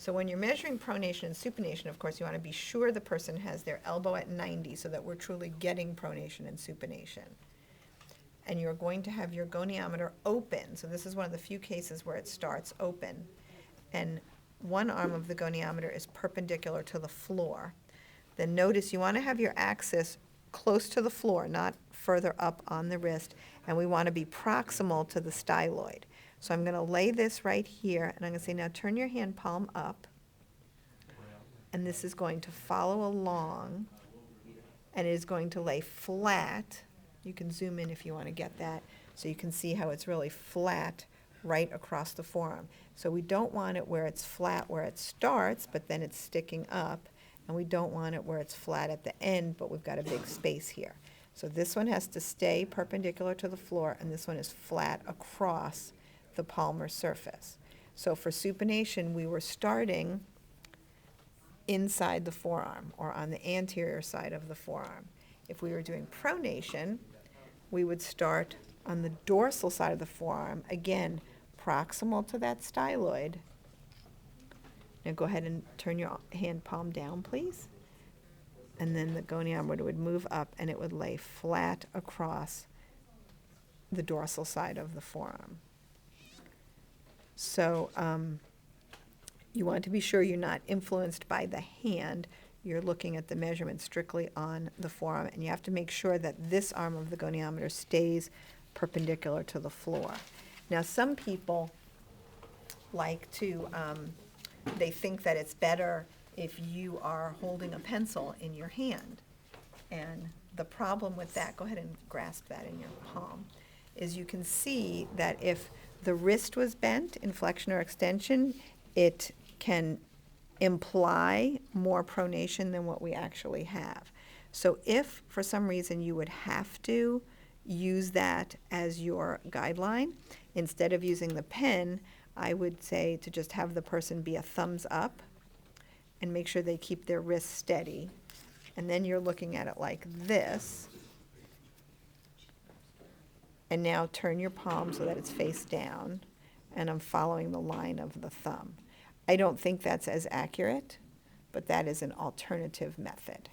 So when you're measuring pronation and supination, of course, you want to be sure the person has their elbow at 90 so that we're truly getting pronation and supination. And you're going to have your goniometer open. So this is one of the few cases where it starts open. And one arm of the goniometer is perpendicular to the floor. Then notice you want to have your axis close to the floor, not further up on the wrist, and we want to be proximal to the styloid. So I'm going to lay this right here, and I'm going to say, now turn your hand palm up, and this is going to follow along, and it is going to lay flat. You can zoom in if you want to get that, so you can see how it's really flat right across the forearm. So we don't want it where it's flat where it starts, but then it's sticking up, and we don't want it where it's flat at the end, but we've got a big space here. So this one has to stay perpendicular to the floor, and this one is flat across the palmar surface. So for supination, we were starting inside the forearm or on the anterior side of the forearm. If we were doing pronation, we would start on the dorsal side of the forearm, again, proximal to that styloid. Now go ahead and turn your hand palm down, please. And then the goniometer would move up and it would lay flat across the dorsal side of the forearm. So you want to be sure you're not influenced by the hand. You're looking at the measurement strictly on the forearm, and you have to make sure that this arm of the goniometer stays perpendicular to the floor. Now some people like to, they think that it's better if you are holding a pencil in your hand. And the problem with that, go ahead and grasp that in your palm, is you can see that if the wrist was bent in flexion or extension, it can imply more pronation than what we actually have. So if for some reason you would have to use that as your guideline, instead of using the pen, I would say to just have the person be a thumbs up and make sure they keep their wrist steady. And then you're looking at it like this. And now turn your palm so that it's face down, and I'm following the line of the thumb. I don't think that's as accurate, but that is an alternative method.